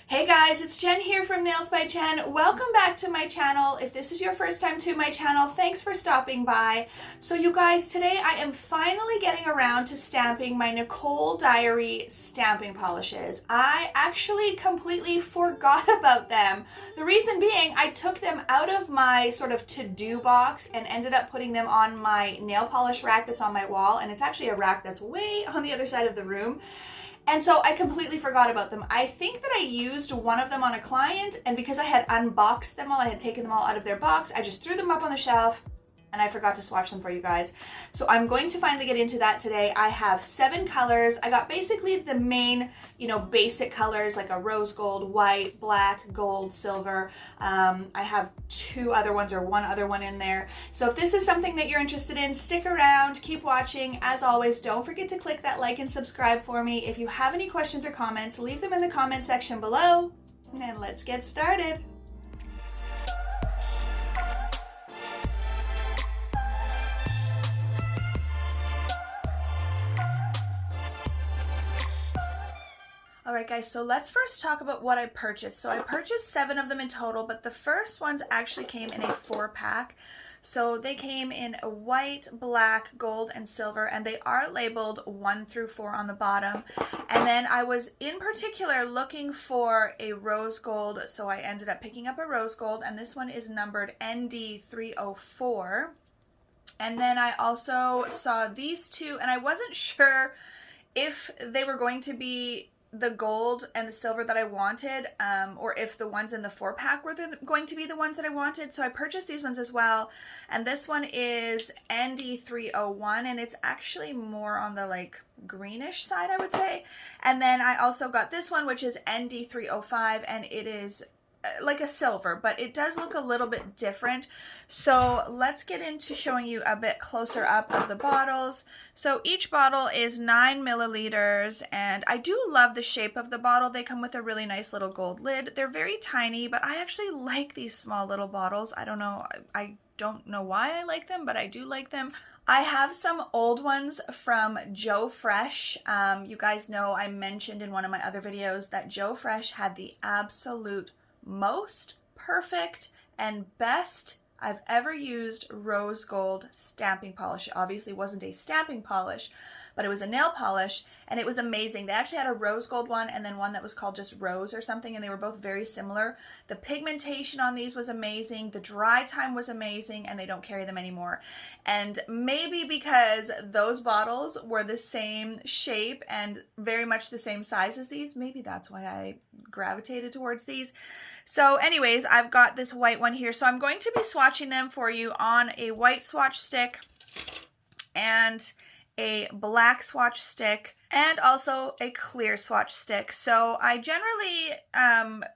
Hey guys, it's Jen here from Nails by Jen. Welcome back to my channel. If this is your first time to my channel, thanks for stopping by. So you guys, today I am finally getting around to stamping my Nicole Diary stamping polishes. I actually completely forgot about them. The reason being, I took them out of my sort of to-do box and ended up putting them on my nail polish rack that's on my wall, and it's actually a rack that's way on the other side of the room. And so I completely forgot about them. I think that I used one of them on a client, and because I had unboxed them all, I had taken them all out of their box, I just threw them up on the shelf and I forgot to swatch them for you guys. So I'm going to finally get into that today. I have 7 colors. I got basically the main, basic colors like a rose gold, white, black, gold, silver. I have 2 other ones or 1 other one in there. So if this is something that you're interested in, stick around, keep watching. As always, don't forget to click that like and subscribe for me. If you have any questions or comments, leave them in the comment section below. And let's get started. Alright guys, so let's first talk about what I purchased. So I purchased 7 of them in total, but the first ones actually came in a 4-pack. So they came in a white, black, gold, and silver, and they are labeled 1 through 4 on the bottom. And then I was in particular looking for a rose gold, so I ended up picking up a rose gold, and this one is numbered ND304. And then I also saw these 2, and I wasn't sure if they were going to be the gold and the silver that I wanted, or if the ones in the 4-pack were going to be the ones that I wanted. So I purchased these ones as well, and this one is ND301, and it's actually more on the greenish side, I would say. And then I also got this one, which is ND305, and it is like a silver, but it does look a little bit different. So let's get into showing you a bit closer up of the bottles. So each bottle is 9 milliliters, and I do love the shape of the bottle. They come with a really nice little gold lid. They're very tiny, but I actually like these small little bottles. I don't know why I like them, but I do like them. I have some old ones from Joe Fresh. You guys know I mentioned in one of my other videos that Joe Fresh had the absolute most perfect and best I've ever used rose gold stamping polish. It obviously wasn't a stamping polish, but it was a nail polish, and it was amazing. They actually had a rose gold one and then one that was called just rose or something, and they were both very similar. The pigmentation on these was amazing, the dry time was amazing, and they don't carry them anymore. And maybe because those bottles were the same shape and very much the same size as these, maybe that's why I gravitated towards these. So anyways, I've got this white one here, so I'm going to be swatching them for you on a white swatch stick and a black swatch stick, and also a clear swatch stick. So I generally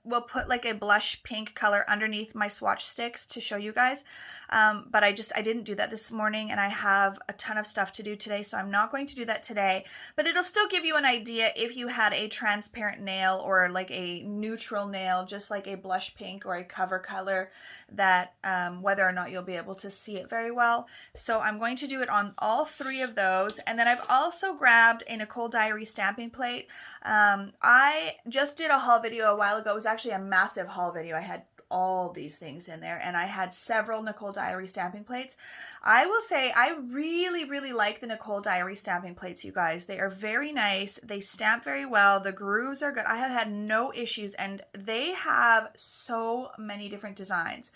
will put like a blush pink color underneath my swatch sticks to show you guys, but I didn't do that this morning, and I have a ton of stuff to do today, so I'm not going to do that today. But it'll still give you an idea if you had a transparent nail or like a neutral nail, just like a blush pink or a cover color, that whether or not you'll be able to see it very well. So I'm going to do it on all 3 of those. And then I've also grabbed a Nicole Diary stamping plate. I just did a haul video a while ago. It was actually a massive haul video. I had all these things in there, and I had several Nicole Diary stamping plates. I will say I really like the Nicole Diary stamping plates, you guys. They are very nice. They stamp very well. The grooves are good. I have had no issues, and they have so many different designs.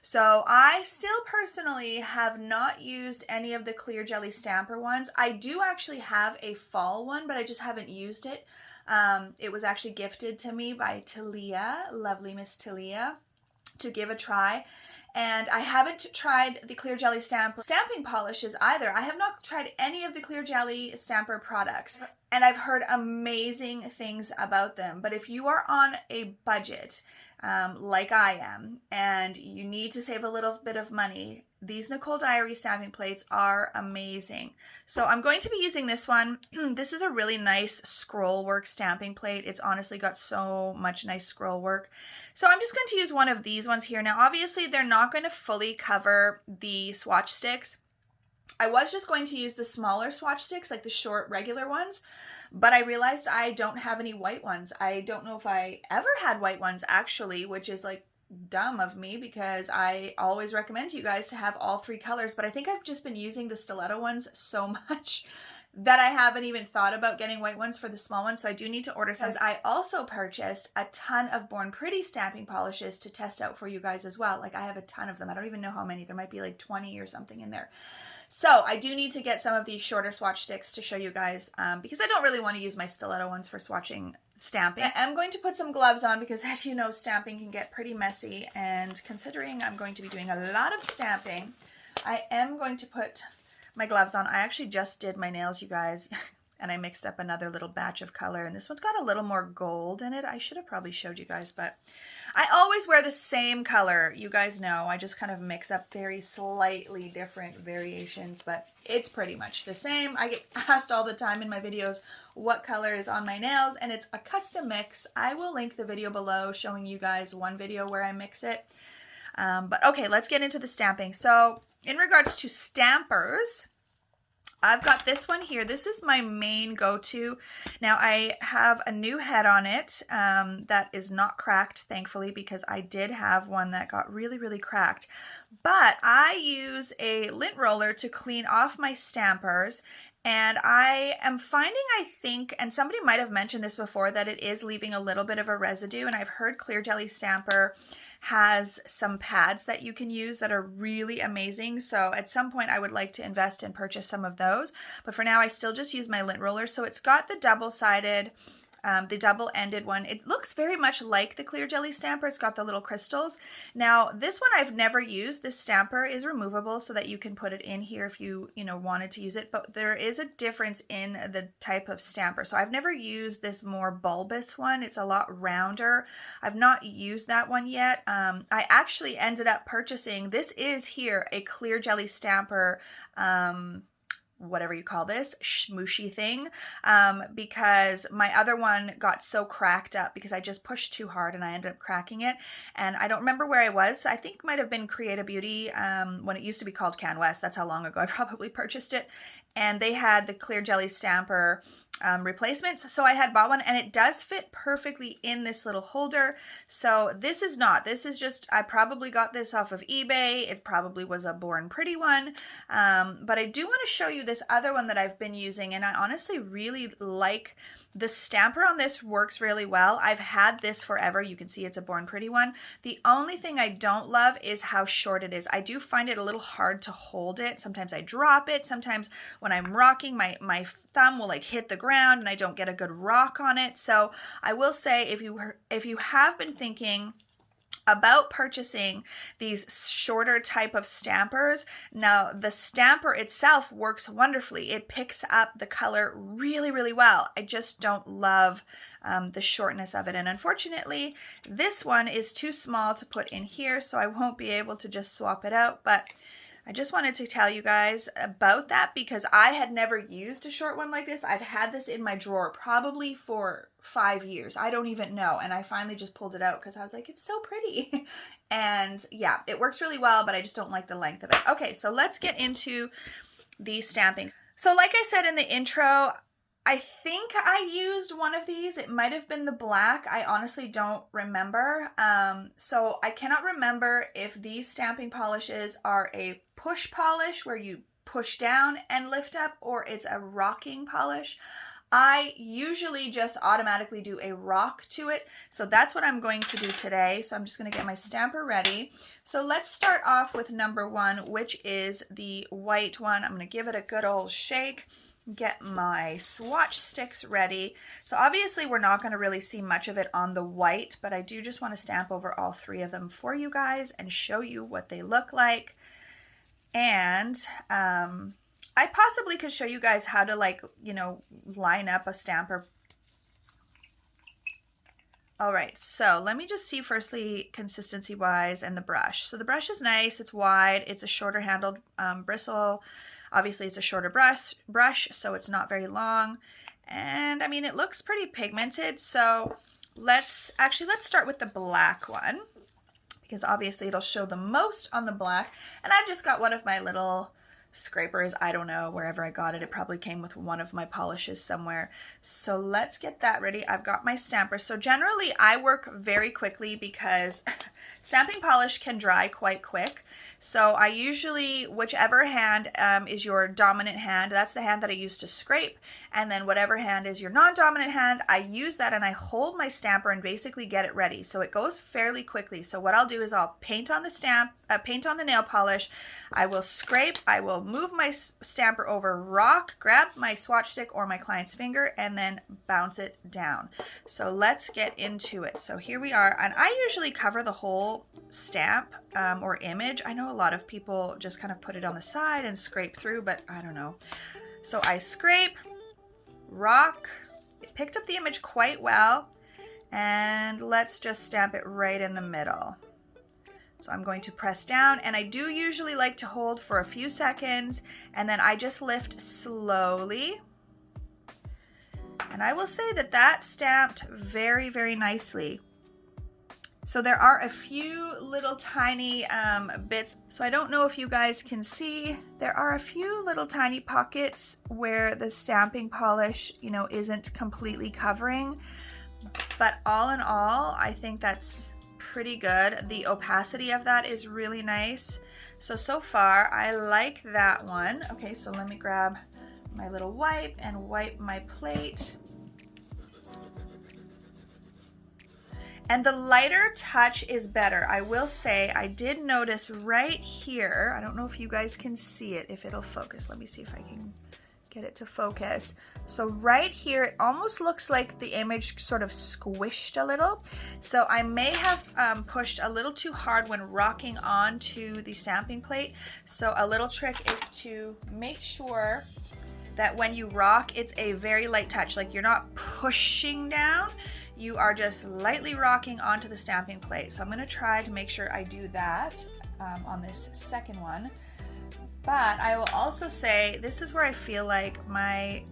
So I still personally have not used any of the clear jelly stamper ones. I do actually have a fall one, but I just haven't used it. It was actually gifted to me by Talia, lovely Miss Talia, to give a try. And I haven't tried the clear jelly stamping polishes either. I have not tried any of the clear jelly stamper products, and I've heard amazing things about them. But if you are on a budget, like I am, and you need to save a little bit of money, these Nicole Diary stamping plates are amazing. So I'm going to be using this one. This is a really nice scroll work stamping plate. It's honestly got so much nice scroll work. So I'm just going to use one of these ones here. Now obviously they're not going to fully cover the swatch sticks, I was just going to use the smaller swatch sticks, like the short regular ones, but I realized I don't have any white ones. I don't know if I ever had white ones actually, which is like dumb of me because I always recommend to you guys to have all 3 colors, but I think I've just been using the stiletto ones so much that I haven't even thought about getting white ones for the small ones, so I do need to order some. I also purchased a ton of Born Pretty stamping polishes to test out for you guys as well. Like I have a ton of them. I don't even know how many. There might be like 20 or something in there. So I do need to get some of these shorter swatch sticks to show you guys because I don't really want to use my stiletto ones for swatching stamping. I am going to put some gloves on because, as you know, stamping can get pretty messy, and considering I'm going to be doing a lot of stamping, I am going to put my gloves on. I actually just did my nails, you guys, and I mixed up another little batch of color, and this one's got a little more gold in it. I should have probably showed you guys, but I always wear the same color. You guys know, I just kind of mix up very slightly different variations, but it's pretty much the same. I get asked all the time in my videos what color is on my nails, and it's a custom mix. I will link the video below showing you guys one video where I mix it. But okay, let's get into the stamping. So in regards to stampers, I've got this one here. This is my main go-to. Now I have a new head on it that is not cracked, thankfully, because I did have one that got really, really cracked. But I use a lint roller to clean off my stampers, and I am finding, I think, and somebody might have mentioned this before, that it is leaving a little bit of a residue, and I've heard Clear Jelly Stamper has some pads that you can use that are really amazing. So at some point I would like to invest and purchase some of those. But for now I still just use my lint roller. So it's got the double-sided, the double-ended one. It looks very much like the Clear Jelly Stamper. It's got the little crystals. Now this one I've never used. This stamper is removable so that you can put it in here if you wanted to use it. But there is a difference in the type of stamper. So I've never used this more bulbous one. It's a lot rounder. I've not used that one yet. I actually ended up purchasing, this is here, a Clear Jelly Stamper whatever you call this, smooshy thing, because my other one got so cracked up because I just pushed too hard and I ended up cracking it. And I don't remember where I was. I think it might have been Create a Beauty when it used to be called Can West. That's how long ago I probably purchased it. And they had the Clear Jelly Stamper replacements. So I had bought one, and it does fit perfectly in this little holder. So this is not. This is just, I probably got this off of eBay. It probably was a Born Pretty one. But I do want to show you this other one that I've been using, and I honestly really like the stamper on this. Works really well. I've had this forever. You can see it's a Born Pretty one. The only thing I don't love is how short it is. I do find it a little hard to hold it. Sometimes I drop it. Sometimes when I'm rocking, my thumb will like hit the ground and I don't get a good rock on it. So I will say, if you have been thinking about purchasing these shorter type of stampers, now the stamper itself works wonderfully. It picks up the color really, really well. I just don't love the shortness of it, and unfortunately this one is too small to put in here, so I won't be able to just swap it out. But I just wanted to tell you guys about that because I had never used a short one like this. I've had this in my drawer probably for 5 years. I don't even know. And I finally just pulled it out because I was like, it's so pretty. And yeah, it works really well, but I just don't like the length of it. Okay, so let's get into the stamping. So like I said in the intro, I think I used one of these. It might have been the black. I honestly don't remember. So I cannot remember if these stamping polishes are a push polish where you push down and lift up, or it's a rocking polish. I usually just automatically do a rock to it. So that's what I'm going to do today. So I'm just going to get my stamper ready. So let's start off with number 1, which is the white one. I'm going to give it a good old shake. Get my swatch sticks ready. So obviously we're not going to really see much of it on the white, but I do just want to stamp over all 3 of them for you guys and show you what they look like. And I possibly could show you guys how to, like, line up a stamper. All right, so let me just see firstly consistency wise and the brush. So the brush is nice, it's wide, it's a shorter handled bristle. Obviously it's a shorter brush, so it's not very long. And I mean, it looks pretty pigmented. So let's start with the black one, because obviously it'll show the most on the black. And I've just got one of my little scrapers. I don't know, wherever I got it. It probably came with one of my polishes somewhere. So let's get that ready. I've got my stamper. So generally I work very quickly because stamping polish can dry quite quick. So I usually, whichever hand is your dominant hand, that's the hand that I use to scrape. And then whatever hand is your non-dominant hand, I use that and I hold my stamper and basically get it ready. So it goes fairly quickly. So what I'll do is I'll paint on the paint on the nail polish. I will scrape, I will move my stamper over, rock, grab my swatch stick or my client's finger, and then bounce it down. So let's get into it. So here we are, and I usually cover the whole stamp or image. I know a lot of people just kind of put it on the side and scrape through, but I don't know. So I scrape, rock, it picked up the image quite well, and let's just stamp it right in the middle. So I'm going to press down, and I do usually like to hold for a few seconds, and then I just lift slowly. And I will say that that stamped very, very nicely. So there are a few little tiny bits. So I don't know if you guys can see, there are a few little tiny pockets where the stamping polish, you know, isn't completely covering. But all in all, I think that's pretty good. The opacity of that is really nice. So far I like that one. Okay, so let me grab my little wipe and wipe my plate. And the lighter touch is better. I will say I did notice right here, I don't know if you guys can see it, if it'll focus. Let me see if I can get it to focus. So right here, it almost looks like the image sort of squished a little. So I may have pushed a little too hard when rocking onto the stamping plate. So a little trick is to make sure that when you rock, it's a very light touch. Like you're not pushing down, you are just lightly rocking onto the stamping plate. So I'm gonna try to make sure I do that on this second one. But I will also say, this is where I feel like my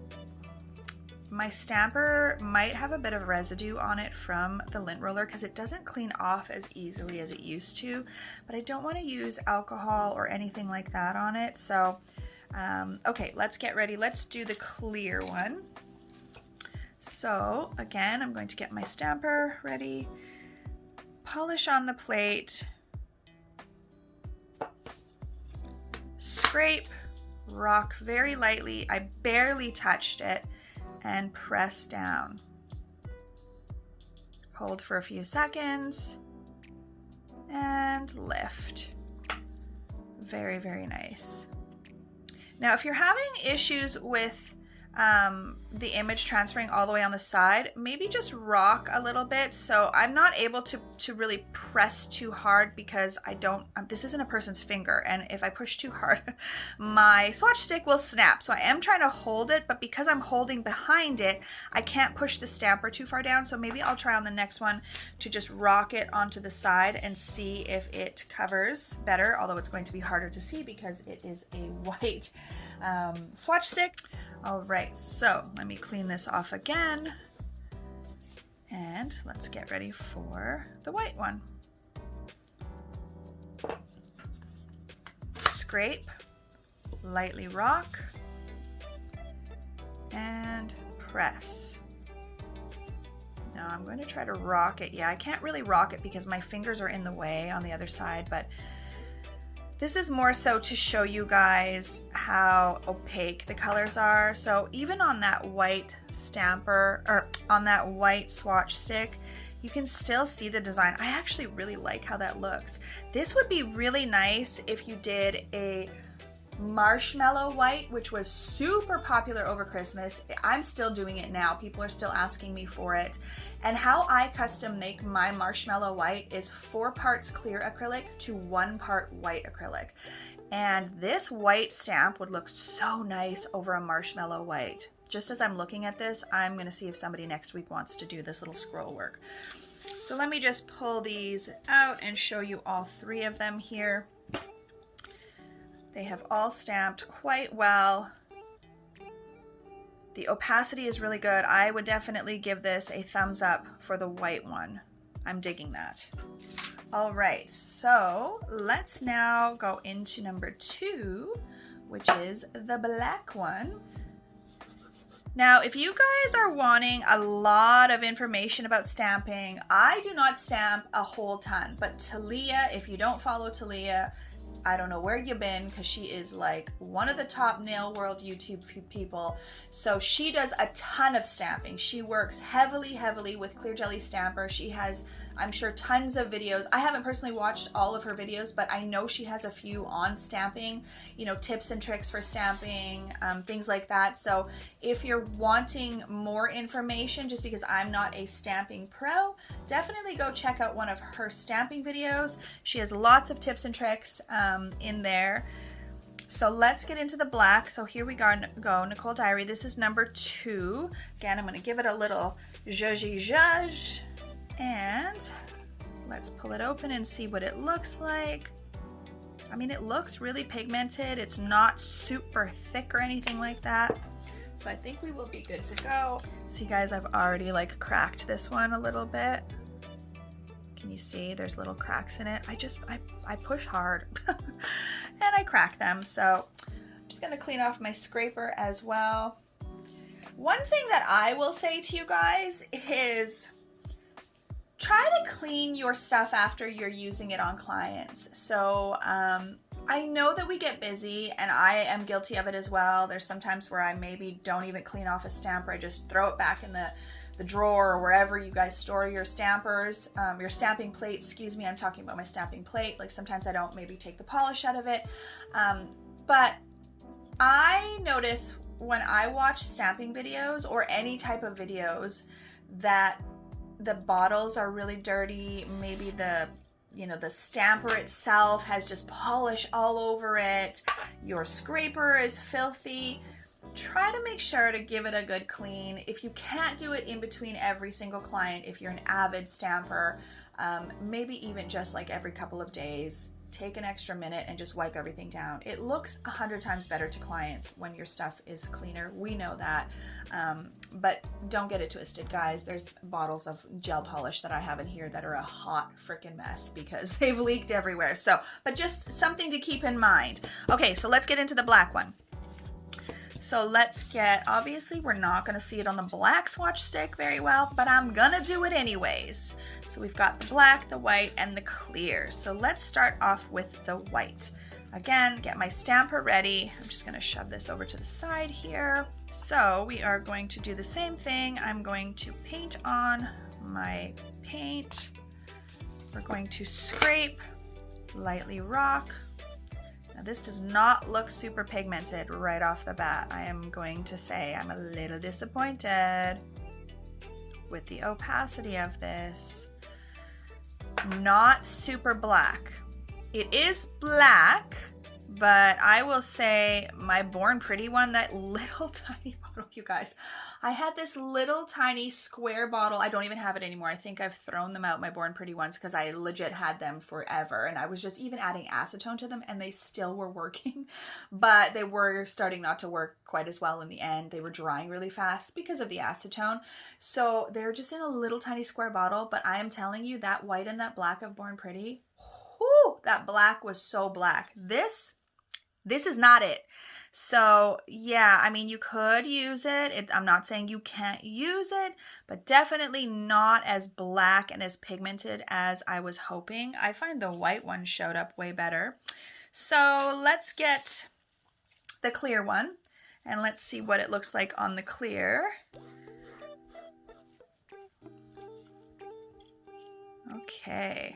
stamper might have a bit of residue on it from the lint roller because it doesn't clean off as easily as it used to. But I don't want to use alcohol or anything like that on it. So, okay, let's get ready. Let's do the clear one. So again, I'm going to get my stamper ready, polish on the plate, scrape, rock very lightly. I barely touched it, and press down. Hold for a few seconds and lift. Very, very nice. Now, if you're having issues with the image transferring all the way on the side, maybe just rock a little bit. So I'm not able to really press too hard because I don't, this isn't a person's finger, and if I push too hard, my swatch stick will snap. So I am trying to hold it, but because I'm holding behind it, I can't push the stamper too far down. So maybe I'll try on the next one to just rock it onto the side and see if it covers better, although it's going to be harder to see because it is a white swatch stick. All right, so let me clean this off again, and let's get ready for the white one. Scrape, lightly rock, and press. Now I'm going to try to rock it. Yeah, I can't really rock it because my fingers are in the way on the other side, but this is more so to show you guys how opaque the colors are. So even on that white stamper, or on that white swatch stick, you can still see the design. I actually really like how that looks. This would be really nice if you did a marshmallow white, which was super popular over Christmas. I'm still doing it now. People are still asking me for it. And how I custom make my marshmallow white is 4 parts clear acrylic to 1 part white acrylic. And this white stamp would look so nice over a marshmallow white. Just as I'm looking at this, I'm going to see if somebody next week wants to do this little scroll work. So let me just pull these out and show you all 3 of them here. They have all stamped quite well. The opacity is really good. I would definitely give this a thumbs up for the white one. I'm digging that. All right, so let's now go into number 2, which is the black one. Now, if you guys are wanting a lot of information about stamping, I do not stamp a whole ton, but Talia, if you don't follow Talia, I don't know where you've been, because she is like one of the top nail world YouTube people. So she does a ton of stamping. She works heavily with Clear Jelly Stamper. She has, I'm sure, tons of videos. I haven't personally watched all of her videos, but I know she has a few on stamping, you know, tips and tricks for stamping, things like that. So if you're wanting more information, just because I'm not a stamping pro, definitely go check out one of her stamping videos. She has lots of tips and tricks in there. So let's get into the black. So here we go, Nicole Diary. This is number 2. Again, I'm going to give it a little zhuzh, and let's pull it open and see what it looks like. I mean, it looks really pigmented. It's not super thick or anything like that. So I think we will be good to go. See guys, I've already like cracked this one a little bit. Can you see there's little cracks in it? I push hard and I crack them. So I'm just gonna clean off my scraper as well. One thing that I will say to you guys is try to clean your stuff after you're using it on clients. So I know that we get busy, and I am guilty of it as well. There's sometimes where I maybe don't even clean off a stamper. I just throw it back in the drawer or wherever you guys store your stampers, your stamping plate, excuse me, I'm talking about my stamping plate. Like sometimes I don't maybe take the polish out of it. But I notice when I watch stamping videos or any type of videos that the bottles are really dirty. Maybe the stamper itself has just polish all over it. Your scraper is filthy. Try to make sure to give it a good clean. If you can't do it in between every single client, if you're an avid stamper, maybe even just like every couple of days, take an extra minute and just wipe everything down. It looks 100 times better to clients when your stuff is cleaner. We know that, but don't get it twisted, guys. There's bottles of gel polish that I have in here that are a hot freaking mess because they've leaked everywhere. So, but just something to keep in mind. Okay, so let's get into the black one. So let's get, obviously we're not going to see it on the black swatch stick very well, but I'm going to do it anyways. So we've got the black, the white, and the clear. So let's start off with the white. Again, get my stamper ready. I'm just going to shove this over to the side here. So we are going to do the same thing. I'm going to paint on my paint. We're going to scrape, lightly rock. Now this does not look super pigmented right off the bat. I am going to say I'm a little disappointed with the opacity of this. Not super black. It is black, but I will say my Born Pretty one, that little tiny bottle, you guys. I had this little tiny square bottle. I don't even have it anymore. I think I've thrown them out, my Born Pretty ones, because I legit had them forever. And I was just even adding acetone to them and they still were working, but they were starting not to work quite as well in the end. They were drying really fast because of the acetone. So they're just in a little tiny square bottle, but I am telling you that white and that black of Born Pretty, whew, that black was so black. This is not it. So yeah, I mean, you could use it. I'm not saying you can't use it, but definitely not as black and as pigmented as I was hoping. I find the white one showed up way better. So let's get the clear one and let's see what it looks like on the clear. Okay.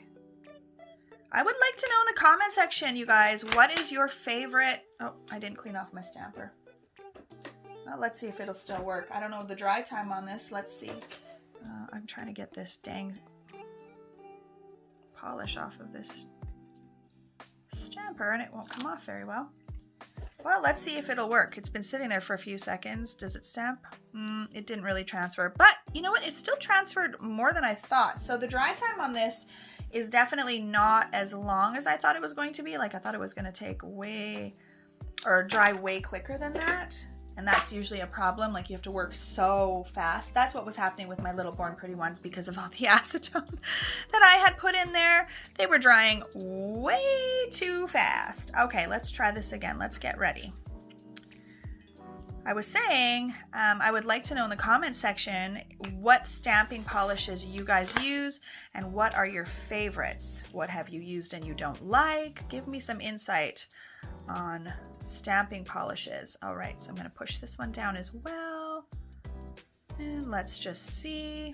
I would like to know in the comment section, you guys, what is your favorite? Oh, I didn't clean off my stamper. Well, let's see if it'll still work. I don't know the dry time on this. Let's see. I'm trying to get this dang polish off of this stamper and it won't come off very well. Well, let's see if it'll work. It's been sitting there for a few seconds. Does it stamp? It didn't really transfer, but you know what? It still transferred more than I thought. So the dry time on this is definitely not as long as I thought it was going to be. Like I thought it was going to take dry way quicker than that. And that's usually a problem, like you have to work so fast. That's what was happening with my Little Born Pretty ones because of all the acetone that I had put in there. They were drying way too fast. Okay, let's try this again. Let's get ready. I was saying, I would like to know in the comment section what stamping polishes you guys use and what are your favorites. What have you used and you don't like? Give me some insight on stamping polishes. All right, so I'm going to push this one down as well. And let's just see.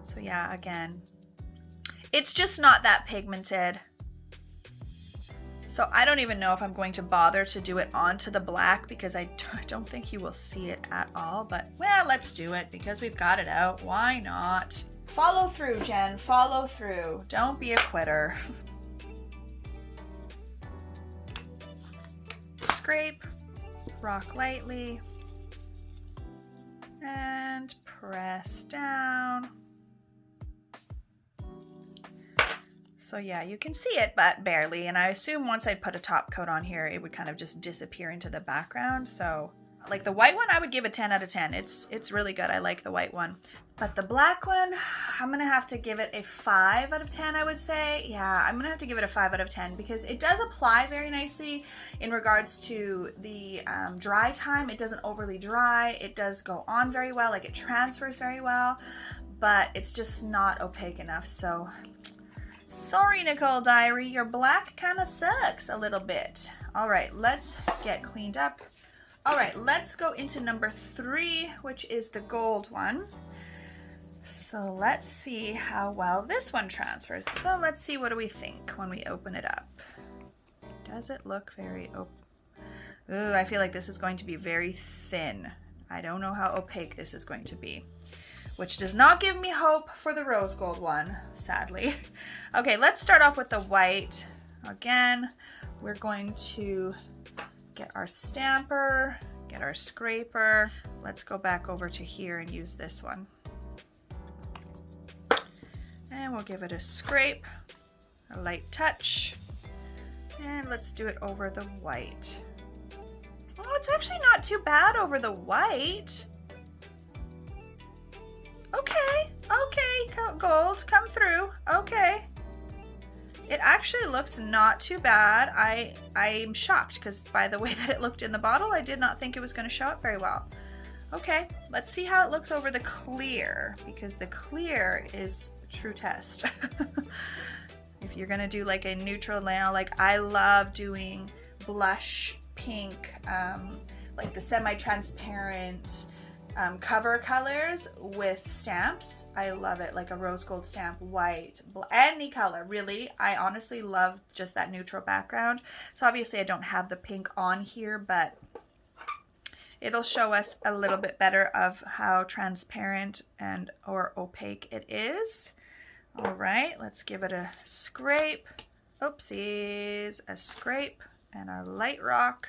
So yeah, again, it's just not that pigmented. So I don't even know if I'm going to bother to do it onto the black because I don't think you will see it at all. But well, let's do it because we've got it out. Why not? Follow through, Jen. Follow through. Don't be a quitter. Scrape, rock lightly, and press down. So yeah, you can see it, but barely. And I assume once I put a top coat on here, it would kind of just disappear into the background. So like the white one, I would give a 10 out of 10. It's really good. I like the white one. But the black one, I'm gonna have to give it a 5 out of 10, I would say. Yeah, I'm gonna have to give it a 5 out of 10 because it does apply very nicely in regards to the dry time. It doesn't overly dry. It does go on very well, like it transfers very well, but it's just not opaque enough. So sorry, Nicole Diary, your black kind of sucks a little bit. All right, let's get cleaned up. All right, let's go into number 3, which is the gold one. So let's see how well this one transfers. So let's see, what do we think when we open it up? Does it look very Ooh, I feel like this is going to be very thin. I don't know how opaque this is going to be, which does not give me hope for the rose gold one, sadly. Okay, let's start off with the white. Again, we're going to get our stamper, get our scraper. Let's go back over to here and use this one. And we'll give it a scrape, a light touch, and let's do it over the white. Oh, it's actually not too bad over the white. Okay, gold, come through. Okay. It actually looks not too bad. I'm shocked because by the way that it looked in the bottle, I did not think it was going to show up very well. Okay, let's see how it looks over the clear, because the clear is a true test. If you're gonna do like a neutral nail, like I love doing blush pink, like the semi-transparent cover colors with stamps. I love it, like a rose gold stamp, white, any color really. I honestly love just that neutral background. So obviously I don't have the pink on here, but it'll show us a little bit better of how transparent and or opaque it is. All right, let's give it a scrape. Oopsies, a scrape and a light rock.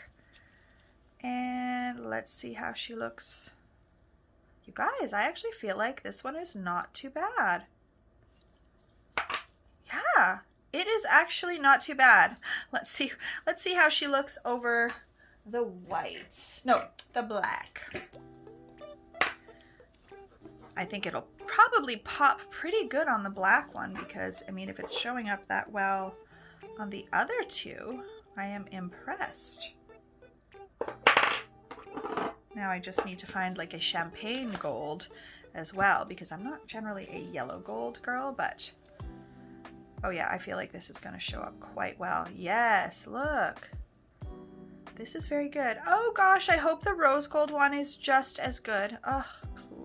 And let's see how she looks. You guys, I actually feel like this one is not too bad. Yeah, it is actually not too bad. Let's see how she looks over the white. No, the black. I think it'll probably pop pretty good on the black one because, I mean, if it's showing up that well on the other two, I am impressed. Now I just need to find like a champagne gold as well because I'm not generally a yellow gold girl, but oh yeah, I feel like this is going to show up quite well. Yes, look. This is very good. Oh gosh, I hope the rose gold one is just as good. Oh,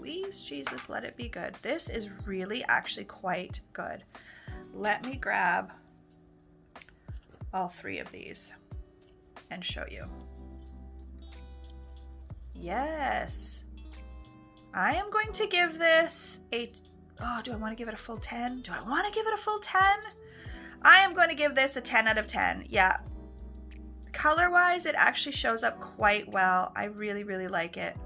please, Jesus, let it be good. This is really actually quite good. Let me grab all 3 of these and show you. Yes. I am going to give this a... Oh, do I want to give it a full 10? Do I want to give it a full 10? I am going to give this a 10 out of 10. Yeah. Color-wise, it actually shows up quite well. I really, really like it.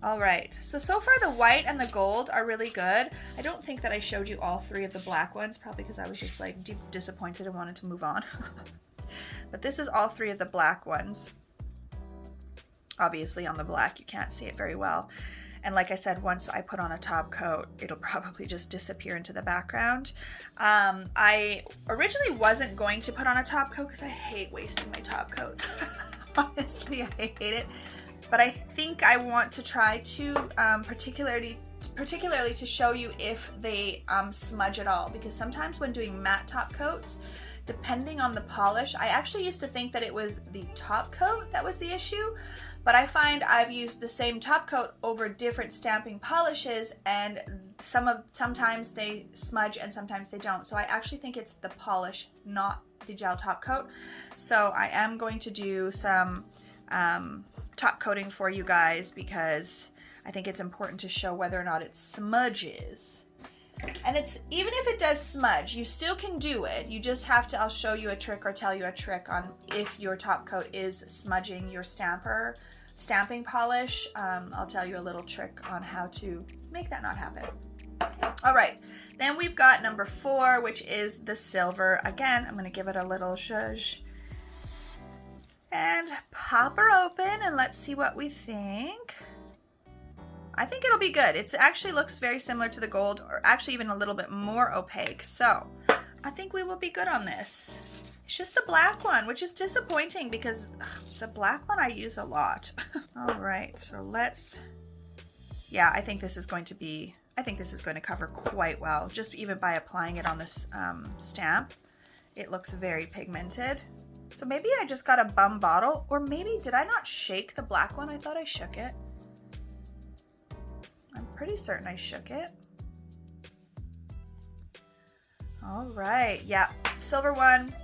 All right. So far the white and the gold are really good. I don't think that I showed you all 3 of the black ones, probably because I was just like disappointed and wanted to move on. But this is all 3 of the black ones. Obviously on the black you can't see it very well. And like I said, once I put on a top coat, it'll probably just disappear into the background. I originally wasn't going to put on a top coat because I hate wasting my top coats. Honestly, I hate it. But I think I want to try to, particularly to show you if they smudge at all. Because sometimes when doing matte top coats, depending on the polish, I actually used to think that it was the top coat that was the issue. But I find I've used the same top coat over different stamping polishes, and sometimes they smudge and sometimes they don't. So I actually think it's the polish, not the gel top coat. So I am going to do some top coating for you guys because I think it's important to show whether or not it smudges. And it's, even if it does smudge, you still can do it. You just have to, I'll show you a trick or tell you a trick on if your top coat is smudging your stamping polish. I'll tell you a little trick on how to make that not happen. All right, then we've got number 4, which is the silver. Again, I'm gonna give it a little zhuzh and pop her open and let's see what we think. I think it'll be good. It actually looks very similar to the gold, or actually even a little bit more opaque. So I think we will be good on this. It's just the black one, which is disappointing because the black one I use a lot. All right, so let's, yeah, I think this is going to cover quite well, just even by applying it on this stamp. It looks very pigmented. So maybe I just got a bum bottle, or maybe, did I not shake the black one? I thought I shook it. I'm pretty certain I shook it. All right, yeah, silver one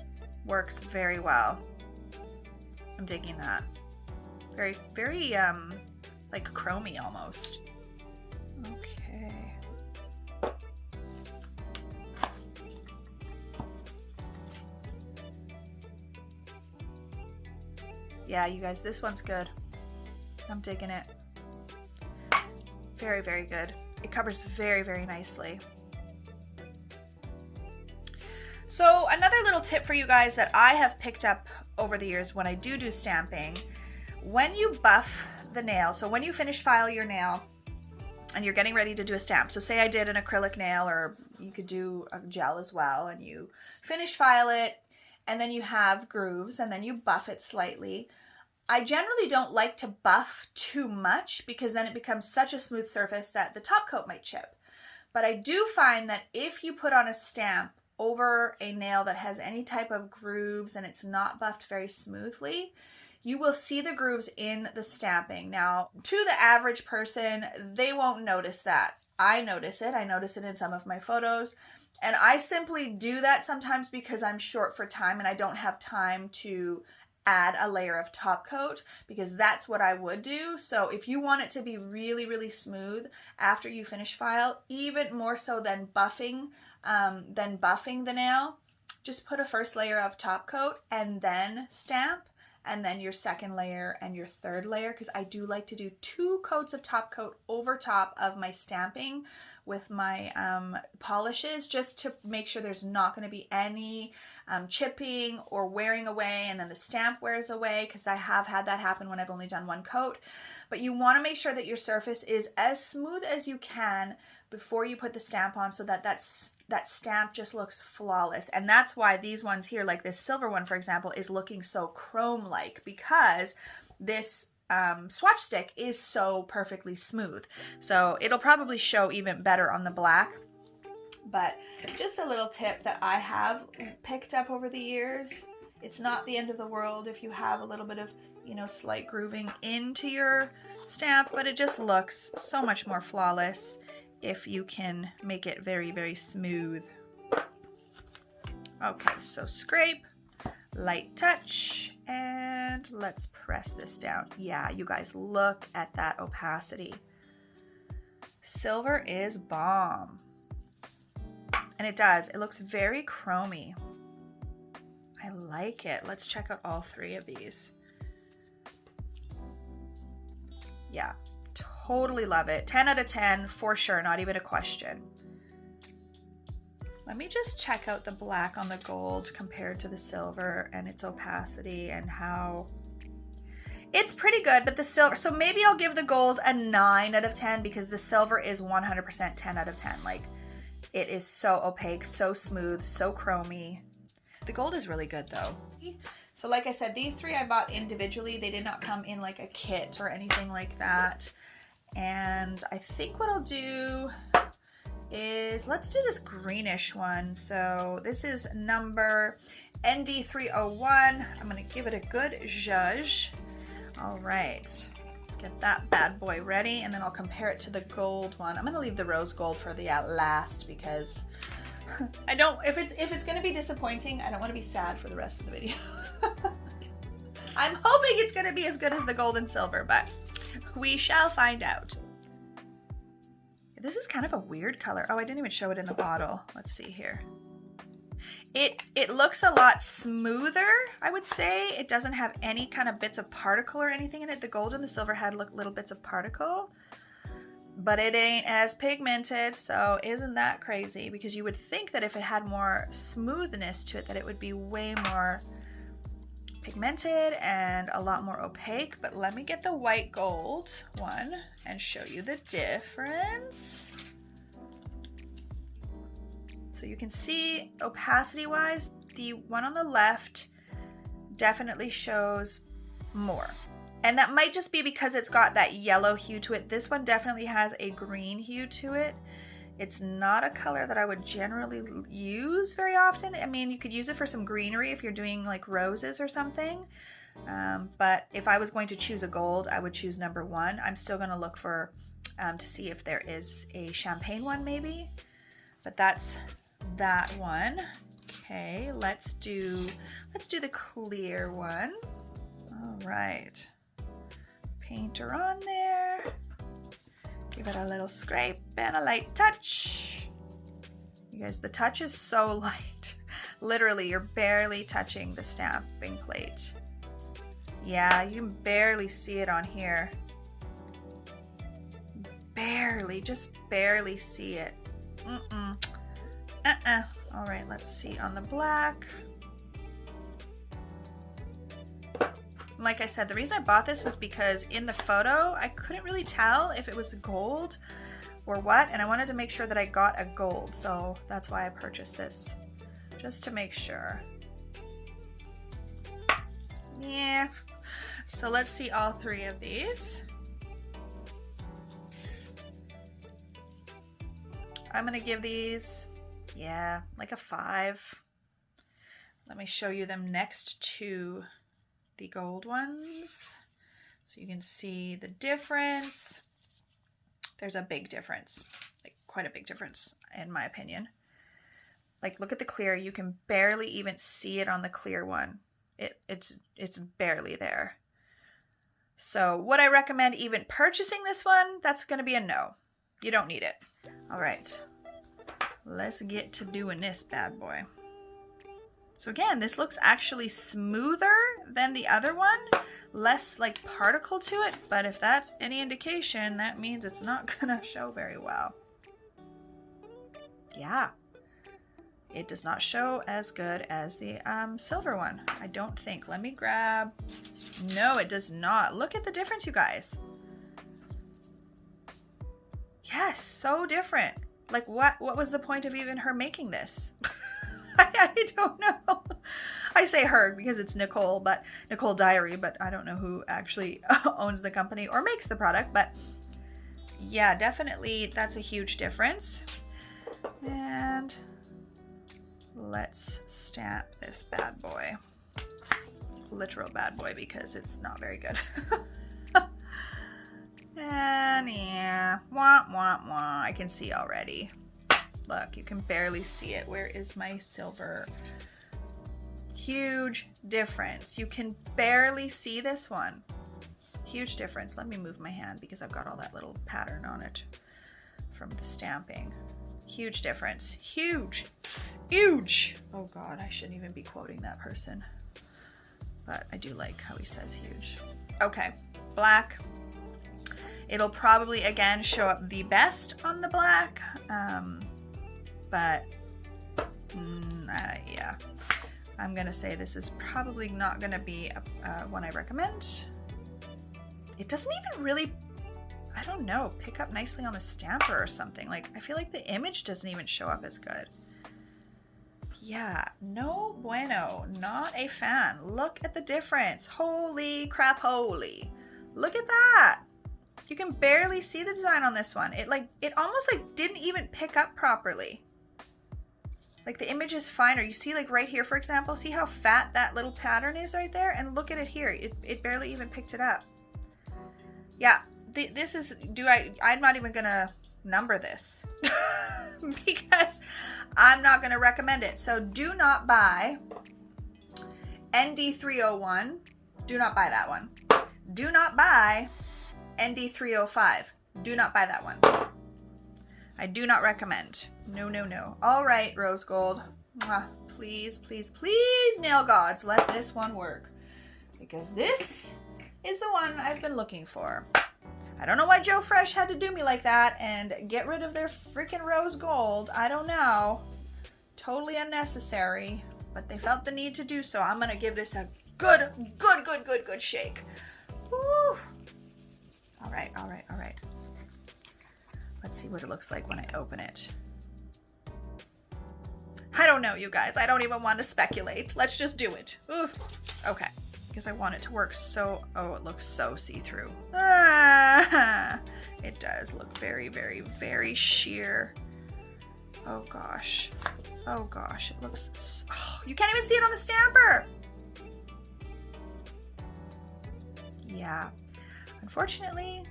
works very well. I'm digging that. Very, very, like chromy almost. Okay. Yeah, you guys, this one's good. I'm digging it. Very, very good. It covers very, very nicely. So another little tip for you guys that I have picked up over the years when I do stamping, when you buff the nail, so when you finish file your nail and you're getting ready to do a stamp, so say I did an acrylic nail, or you could do a gel as well, and you finish file it and then you have grooves and then you buff it slightly. I generally don't like to buff too much because then it becomes such a smooth surface that the top coat might chip. But I do find that if you put on a stamp over a nail that has any type of grooves and it's not buffed very smoothly, you will see the grooves in the stamping. Now, to the average person, they won't notice that. I notice it. I notice it in some of my photos. And I simply do that sometimes because I'm short for time and I don't have time to add a layer of top coat, because that's what I would do. So if you want it to be really, really smooth after you finish file, even more so than buffing the nail, just put a first layer of top coat and then stamp, and then your second layer and your third layer, because I do like to do 2 coats of top coat over top of my stamping with my polishes, just to make sure there's not going to be any chipping or wearing away and then the stamp wears away, because I have had that happen when I've only done 1 coat. But you want to make sure that your surface is as smooth as you can before you put the stamp on, so that that stamp just looks flawless. And that's why these ones here, like this silver one, for example, is looking so chrome-like, because this swatch stick is so perfectly smooth. So it'll probably show even better on the black. But just a little tip that I have picked up over the years. It's not the end of the world if you have a little bit of, you know, slight grooving into your stamp, but it just looks so much more flawless if you can make it very, very smooth. Okay, so scrape, light touch, and let's press this down. Yeah, you guys, look at that opacity. Silver is bomb. And it does, it looks very chromy. I like it. Let's check out all 3 of these. Yeah. Totally love it. 10 out of 10 for sure, not even a question. Let me just check out the black on the gold compared to the silver and its opacity and how It's pretty good, but the silver, so maybe I'll give the gold a 9 out of 10 because the silver is 100% 10 out of 10. Like, it is so opaque, so smooth, so chromy. The gold is really good though. So like I said, these 3 I bought individually. They did not come in like a kit or anything like that. And I think what I'll do is, let's do this greenish one. So this is number ND301. I'm gonna give it a good zhuzh. All right, let's get that bad boy ready, and then I'll compare it to the gold one. I'm gonna leave the rose gold for the last because I don't, if it's gonna be disappointing, I don't wanna be sad for the rest of the video. I'm hoping it's gonna be as good as the gold and silver, but we shall find out. This is kind of a weird color. Oh, I didn't even show it in the bottle. Let's see here. It looks a lot smoother, I would say. It doesn't have any kind of bits of particle or anything in it. The gold and the silver had little bits of particle, but it ain't as pigmented, so isn't that crazy? Because you would think that if it had more smoothness to it, that it would be way more pigmented and a lot more opaque. But let me get the white gold one and show you the difference. So you can see opacity wise, the one on the left definitely shows more. And that might just be because it's got that yellow hue to it. This one definitely has a green hue to it. It's not a color that I would generally use very often. I mean, you could use it for some greenery if you're doing like roses or something. But if I was going to choose a gold, I would choose number 1. I'm still gonna look for, to see if there is a champagne one maybe, but that's that one. Okay, let's do the clear one. All right, paint her on there. Give it a little scrape and a light touch. You guys, the touch is so light. Literally, you're barely touching the stamping plate. Yeah, you can barely see it on here. Barely, just barely see it. All right, let's see on the black. Like I said, the reason I bought this was because in the photo, I couldn't really tell if it was gold or what, and I wanted to make sure that I got a gold, so that's why I purchased this, just to make sure. Yeah, so let's see all 3 of these. I'm gonna give these, yeah, like a 5. Let me show you them next to the gold ones so you can see the difference. There's a big difference, like quite a big difference in my opinion. Like, look at the clear, you can barely even see it on the clear one. It's barely there. So would I recommend even purchasing this one? That's gonna be a no. You don't need it. All right, let's get to doing this bad boy. So again, this looks actually smoother than the other one, less like particle to it, but if that's any indication, that means it's not gonna show very well. Yeah, it does not show as good as the silver one, I don't think. Let me grab, no, it does not. Look at the difference, you guys. Yes, so different. Like, what was the point of even her making this? I don't know. I say her because it's Nicole, but NICOLE Diary, but I don't know who actually owns the company or makes the product, but yeah, definitely that's a huge difference. And let's stamp this bad boy. Literal bad boy because it's not very good. And yeah, wah, wah, wah. I can see already. Look, you can barely see it. Where is my silver? Huge difference. You can barely see this one. Huge difference. Let me move my hand because I've got all that little pattern on it from the stamping. Huge difference. Huge. Huge. Oh God, I shouldn't even be quoting that person. But I do like how he says huge. Okay, black. It'll probably, again, show up the best on the black, but yeah, I'm gonna say this is probably not gonna be one I recommend. it doesn't even really, I don't know, pick up nicely on the stamper or something. Like, I feel like the image doesn't even show up as good. Yeah, no bueno, not a fan. Look at the difference. Holy crap, holy. Look at that. You can barely see the design on this one. It almost like didn't even pick up properly. Like the image is finer. You see like right here, for example, see how fat that little pattern is right there? And look at it here. It barely even picked it up. Yeah, this is, I'm not even gonna number this because I'm not gonna recommend it. So do not buy ND301. Do not buy that one. Do not buy ND305. Do not buy that one. I do not recommend. No, no, no. All right, rose gold. Please, please, please, nail gods, let this one work. Because this is the one I've been looking for. I don't know why Joe Fresh had to do me like that and get rid of their freaking rose gold. I don't know. Totally unnecessary. But they felt the need to do so. I'm going to give this a good shake. Woo. All right, all right, all right. Let's see what it looks like when I open it. I don't know, you guys. I don't even want to speculate. Let's just do it. Oof. Okay. Because I want it to work so... Oh, it looks so see-through. Ah, it does look very, very, very sheer. Oh, gosh. Oh, gosh. It looks... So, oh, you can't even see it on the stamper. Yeah. Unfortunately...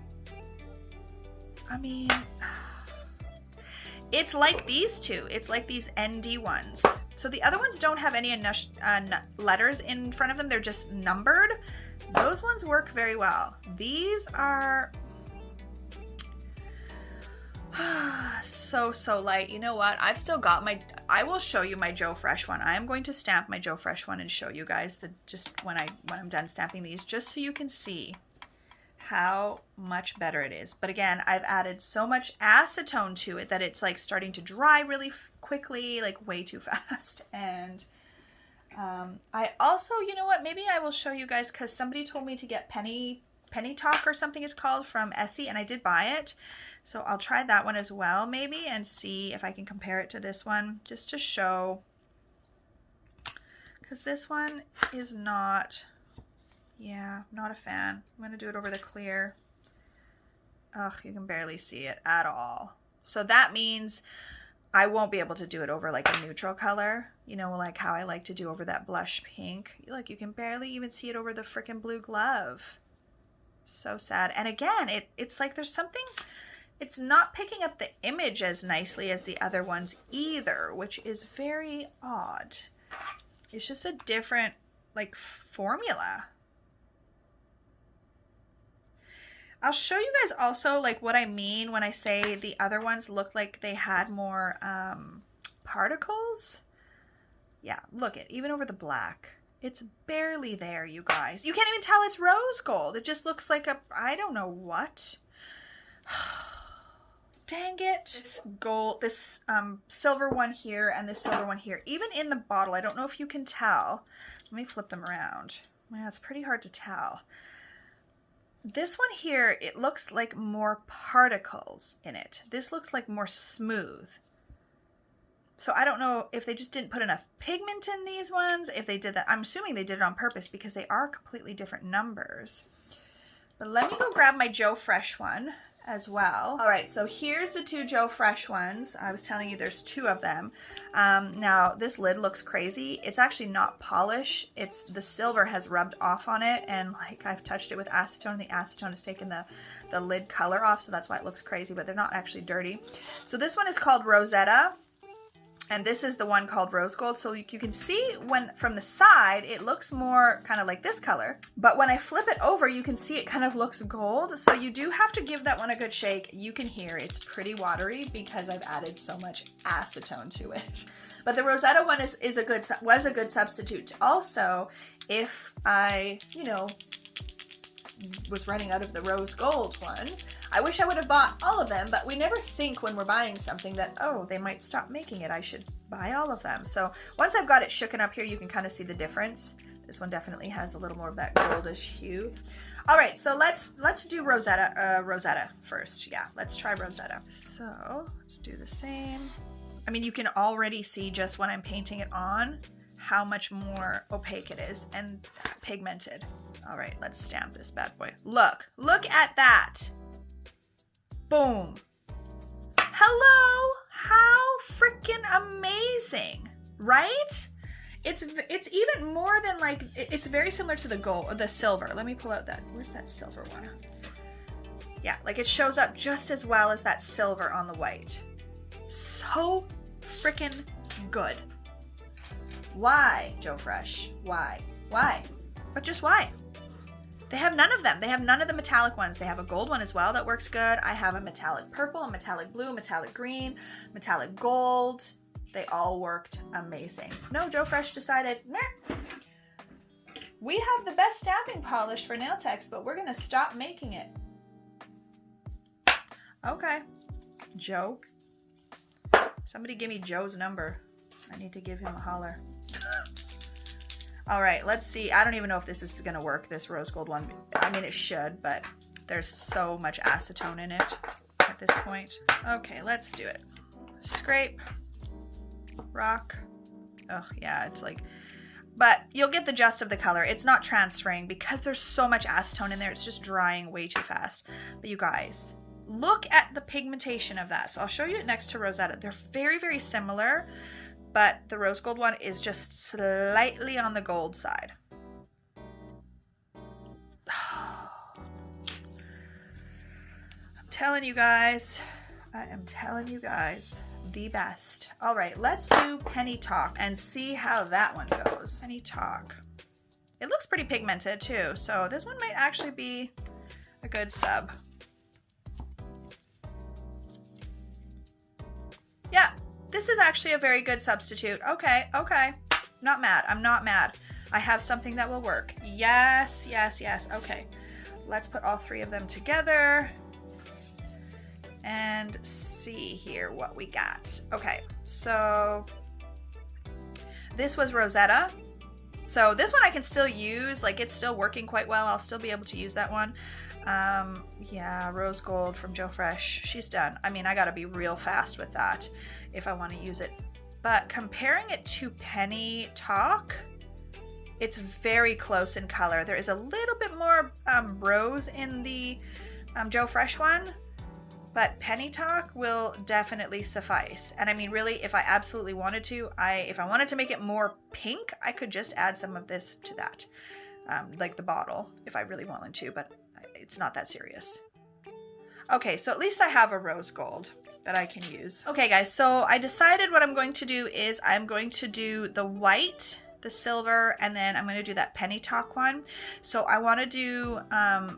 I mean... It's like these two. It's like these ND ones. So the other ones don't have any letters in front of them. They're just numbered. Those ones work very well. These are so light. You know what? I've still got my, I will show you my Joe Fresh one. I am going to stamp my Joe Fresh one and show you guys just when I'm done stamping these, just so you can see how much better it is. But again, I've added so much acetone to it that it's like starting to dry really quickly, like way too fast. And I also, you know what, maybe I will show you guys, because somebody told me to get Penny Talk or something it's called from Essie, and I did buy it. So I'll try that one as well maybe and see if I can compare it to this one, just to show, because this one is not... Yeah, not a fan. I'm going to do it over the clear. Ugh, you can barely see it at all. So that means I won't be able to do it over like a neutral color. You know, like how I like to do over that blush pink. Look, you can barely even see it over the freaking blue glove. So sad. And again, it's like there's something... It's not picking up the image as nicely as the other ones either, which is very odd. It's just a different, like, formula. I'll show you guys also like what I mean when I say the other ones look like they had more particles. Yeah, look at even over the black. It's barely there, you guys. You can't even tell it's rose gold. It just looks like a, I don't know what. Dang it. This gold, this silver one here and this silver one here. Even in the bottle, I don't know if you can tell. Let me flip them around. Yeah, it's pretty hard to tell. This one here, it looks like more particles in it. This looks like more smooth. So I don't know if they just didn't put enough pigment in these ones, if they did that. I'm assuming they did it on purpose because they are completely different numbers. But let me go grab my Joe Fresh one as well. All right, so here's the two Joe Fresh ones. I was telling you there's two of them. Now this lid looks crazy. It's actually not polish. It's the silver has rubbed off on it, and like I've touched it with acetone, and the acetone has taken the lid color off, so that's why it looks crazy, but they're not actually dirty. So this one is called Rosetta, and this is the one called Rose Gold. So you can see when from the side, it looks more kind of like this color. But when I flip it over, you can see it kind of looks gold. So you do have to give that one a good shake. You can hear it's pretty watery because I've added so much acetone to it. But the Rosetta one was a good substitute. Also, if I, you know, was running out of the rose gold one, I wish I would have bought all of them, but we never think when we're buying something that, oh, they might stop making it, I should buy all of them. So once I've got it shooken up here, you can kind of see the difference. This one definitely has a little more of that goldish hue. All right, so let's do Rosetta first. Yeah, let's try Rosetta. So let's do the same. I mean, you can already see just when I'm painting it on how much more opaque it is and pigmented. All right, let's stamp this bad boy. Look at that. Boom. Hello, how freaking amazing, right? It's even more than like, it's very similar to the gold or the silver. Let me pull out that, where's that silver one? Yeah, like it shows up just as well as that silver on the white. So freaking good. Why, Joe Fresh? Why? But just why? They have none of them. They have none of the metallic ones. They have a gold one as well that works good. I have a metallic purple, a metallic blue, metallic green, metallic gold. They all worked amazing. No, Joe Fresh decided, meh. We have the best stamping polish for nail techs, but we're gonna stop making it. Okay, Joe. Somebody give me Joe's number. I need to give him a holler. All right, let's see. I don't even know if this is gonna work, this rose gold one. I mean, it should, but there's so much acetone in it at this point. Okay, let's do it. Scrape, rock. Oh yeah, it's like, but you'll get the gist of the color. It's not transferring because there's so much acetone in there. It's just drying way too fast. But you guys, look at the pigmentation of that. So I'll show you it next to Rosetta. They're very, very similar, but the rose gold one is just slightly on the gold side. I'm telling you guys, I am telling you guys, the best. All right, let's do Penny Talk and see how that one goes. Penny Talk. It looks pretty pigmented too, so this one might actually be a good sub. Yeah, this is actually a very good substitute. Okay, okay. Not mad. I'm not mad. I have something that will work. Yes, yes, yes. Okay. Let's put all three of them together and see here what we got. Okay, so this was Rosetta. So this one I can still use, like it's still working quite well. I'll still be able to use that one. Yeah, rose gold from Joe Fresh. She's done. I mean, I gotta be real fast with that if I want to use it. But comparing it to Penny Talk, it's very close in color. There is a little bit more rose in the Joe Fresh one, but Penny Talk will definitely suffice. And I mean, really, if I absolutely wanted to, if I wanted to make it more pink, I could just add some of this to that, like the bottle, if I really wanted to, but it's not that serious. Okay, so at least I have a rose gold that I can use. Okay guys, so I decided what I'm going to do is I'm going to do the white, the silver, and then I'm going to do that Penny Talk one. So I want to do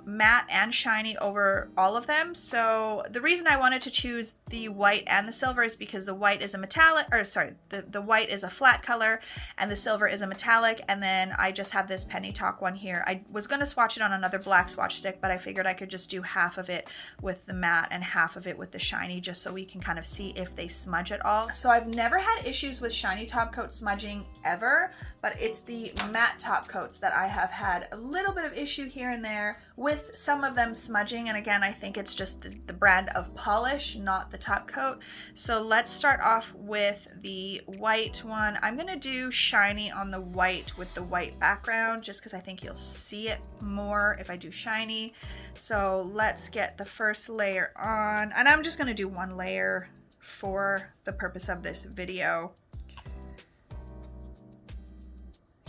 matte and shiny over all of them. So the reason I wanted to choose the white and the silver is because the white is a metallic, or sorry, the white is a flat color and the silver is a metallic, and then I just have this Penny Talk one here. I was going to swatch it on another black swatch stick, but I figured I could just do half of it with the matte and half of it with the shiny, just so we can kind of see if they smudge at all. So I've never had issues with shiny top coat smudging ever, but it's the matte top coats that I have had a little bit of issue here and there with some of them smudging. And again, I think it's just the brand of polish, not the top coat. So let's start off with the white one. I'm gonna do shiny on the white with the white background, just because I think you'll see it more if I do shiny. So let's get the first layer on, and I'm just gonna do one layer for the purpose of this video.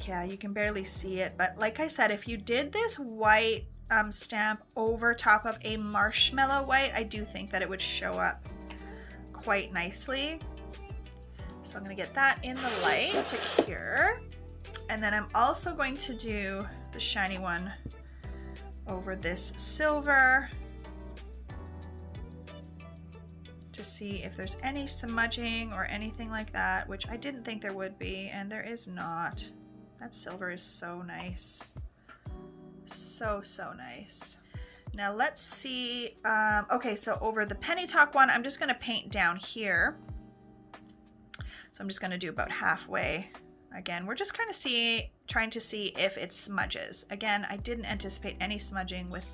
Yeah, you can barely see it, but like I said, if you did this white stamp over top of a marshmallow white, I do think that it would show up quite nicely. So I'm going to get that in the light to cure, and then I'm also going to do the shiny one over this silver to see if there's any smudging or anything like that, which I didn't think there would be, and there is not. That silver is so nice. So, so nice. Now let's see. Okay, so over the Penny Talk one, I'm just going to paint down here. So I'm just going to do about halfway Again, we're just kind of trying to see if it smudges. Again, I didn't anticipate any smudging with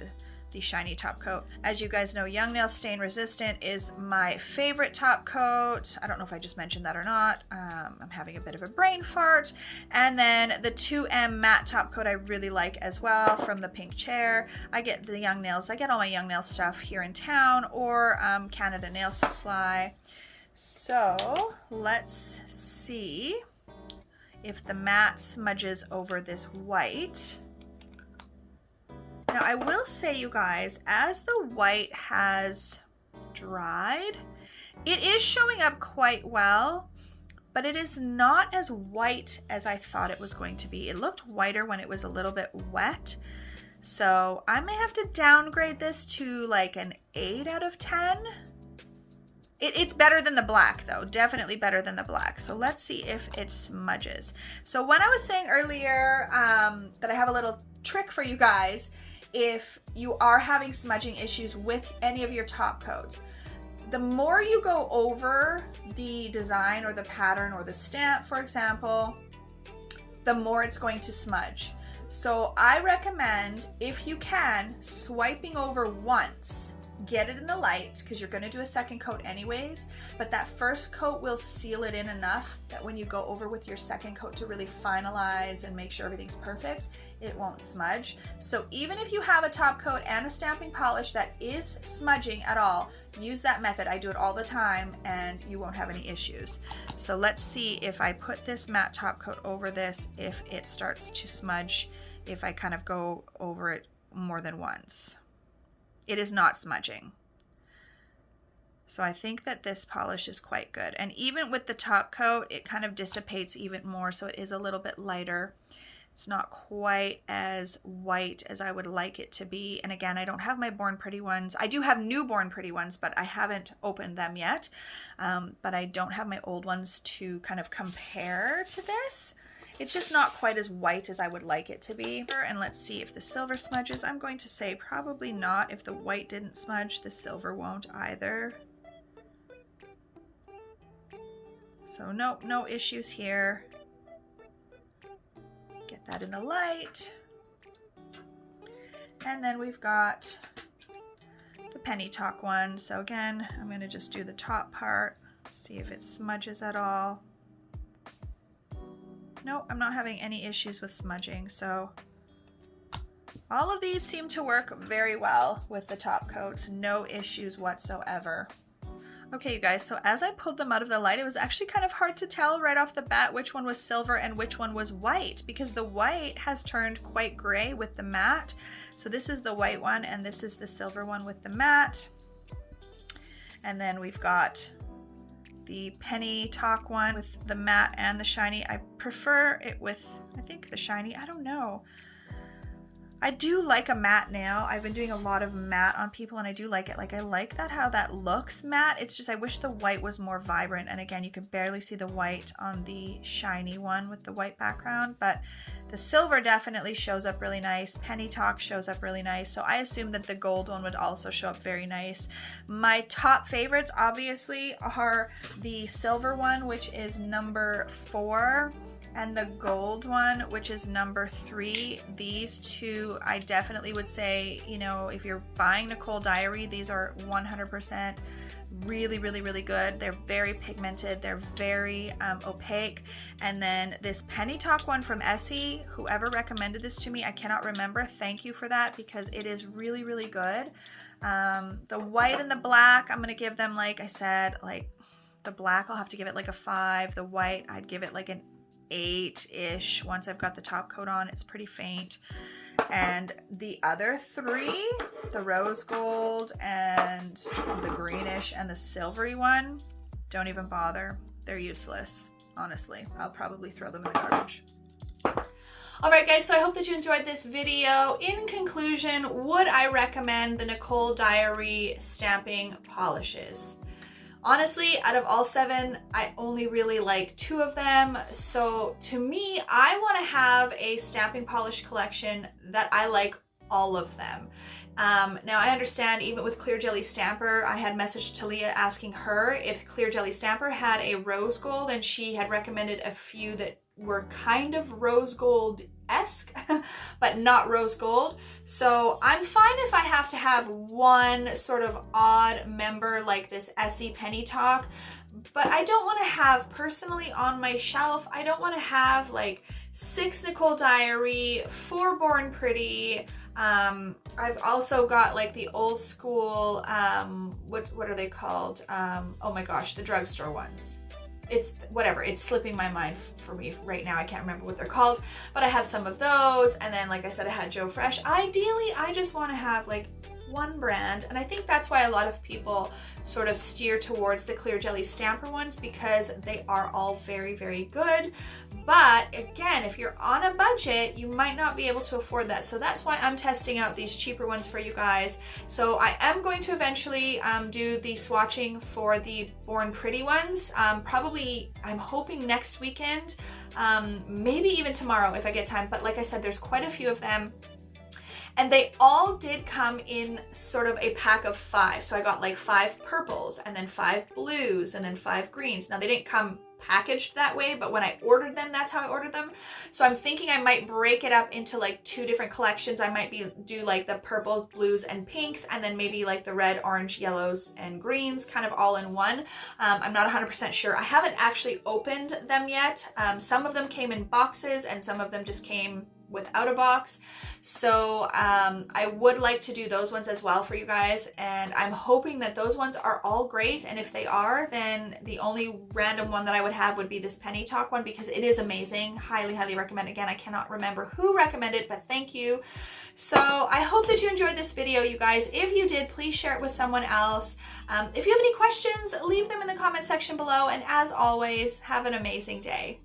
the shiny top coat. As you guys know, Young Nail Stain Resistant is my favorite top coat. I don't know if I just mentioned that or not. I'm having a bit of a brain fart. And then the 2M matte top coat I really like as well from the Pink Chair. I get the Young Nails, I get all my Young Nail stuff here in town or Canada Nail Supply. So let's see if the matte smudges over this white. Now I will say, you guys, as the white has dried, it is showing up quite well, but it is not as white as I thought it was going to be. It looked whiter when it was a little bit wet. So I may have to downgrade this to like an 8 out of 10. It's better than the black though, definitely better than the black. So let's see if it smudges. So when I was saying earlier that I have a little trick for you guys, if you are having smudging issues with any of your top coats, the more you go over the design or the pattern or the stamp, for example, the more it's going to smudge. So I recommend, if you can, swiping over once. Get it in the light because you're going to do a second coat anyways, but that first coat will seal it in enough that when you go over with your second coat to really finalize and make sure everything's perfect, it won't smudge. So even if you have a top coat and a stamping polish that is smudging at all, use that method. I do it all the time and you won't have any issues. So let's see if I put this matte top coat over this, if it starts to smudge, if I kind of go over it more than once. It is not smudging. So I think that this polish is quite good. And even with the top coat, it kind of dissipates even more, so it is a little bit lighter. It's not quite as white as I would like it to be. And again, I don't have my Born Pretty ones. I do have new Born Pretty ones, but I haven't opened them yet. But I don't have my old ones to kind of compare to this. It's just not quite as white as I would like it to be. And let's see if the silver smudges. I'm going to say probably not. If the white didn't smudge, the silver won't either. So nope, no issues here. Get that in the light. And then we've got the Penny Talk one. So again, I'm going to just do the top part, see if it smudges at all. No, I'm not having any issues with smudging, so all of these seem to work very well with the top coats. No issues whatsoever. Okay, you guys, so as I pulled them out of the light, it was actually kind of hard to tell right off the bat which one was silver and which one was white, because the white has turned quite gray with the matte. So this is the white one and this is the silver one with the matte. And then we've got the Penny Talk one with the matte and the shiny. I prefer it with, I think, the shiny. I don't know. I do like a matte nail. I've been doing a lot of matte on people and I do like it. Like, I like that, how that looks matte. It's just I wish the white was more vibrant. And again, you can barely see the white on the shiny one with the white background, but the silver definitely shows up really nice. Penny Talk shows up really nice. So I assume that the gold one would also show up very nice. My top favorites obviously are the silver one, which is number 4, and the gold one, which is number 3. These two, I definitely would say, you know, if you're buying Nicole Diary, these are 100% really, really, really good. They're very pigmented. They're very opaque. And then this Penny Talk one from Essie, whoever recommended this to me, I cannot remember. Thank you for that, because it is really, really good. The white and the black, I'm going to give them, like I said, like the black, I'll have to give it like a 5. The white, I'd give it like an 8-ish once I've got the top coat on. It's pretty faint. And the other 3, the rose gold and the greenish and the silvery one, don't even bother. They're useless, honestly. I'll probably throw them in the garbage. Alright guys, so I hope that you enjoyed this video. In conclusion, would I recommend the Nicole Diary stamping polishes? Honestly, out of all 7, I only really like 2 of them. So to me, I want to have a stamping polish collection that I like all of them. Now I understand even with Clear Jelly Stamper, I had messaged Talia asking her if Clear Jelly Stamper had a rose gold, and she had recommended a few that were kind of rose gold-esque, but not rose gold. So I'm fine if I have to have one sort of odd member like this Essie Penny Talk, but I don't want to have, personally on my shelf, I don't want to have like 6 Nicole Diary, 4 Born Pretty. I've also got like the old school, what are they called? Oh my gosh, the drugstore ones. It's whatever, it's slipping my mind for me right now. I can't remember what they're called, but I have some of those. And then, like I said, I had Joe Fresh. Ideally, I just want to have like one brand, and I think that's why a lot of people sort of steer towards the Clear Jelly Stamper ones, because they are all very, very good. But again, if you're on a budget, you might not be able to afford that. So that's why I'm testing out these cheaper ones for you guys. So I am going to eventually do the swatching for the Born Pretty ones. Probably, I'm hoping next weekend, maybe even tomorrow if I get time. But like I said, there's quite a few of them. And they all did come in sort of a pack of 5. So I got like 5 purples, and then 5 blues, and then 5 greens. Now they didn't come packaged that way, but when I ordered them, that's how I ordered them. So I'm thinking I might break it up into like 2 different collections. I might do like the purple, blues, and pinks, and then maybe like the red, orange, yellows, and greens kind of all in one. I'm not 100% sure. I haven't actually opened them yet. Some of them came in boxes, and some of them just came without a box. So I would like to do those ones as well for you guys, and I'm hoping that those ones are all great. And if they are, then the only random one that I would have would be this Penny Talk one, because it is amazing. Highly, highly recommend. Again, I cannot remember who recommended, but thank you. So I hope that you enjoyed this video, you guys. If you did, please share it with someone else. If you have any questions, leave them in the comment section below, and as always, have an amazing day.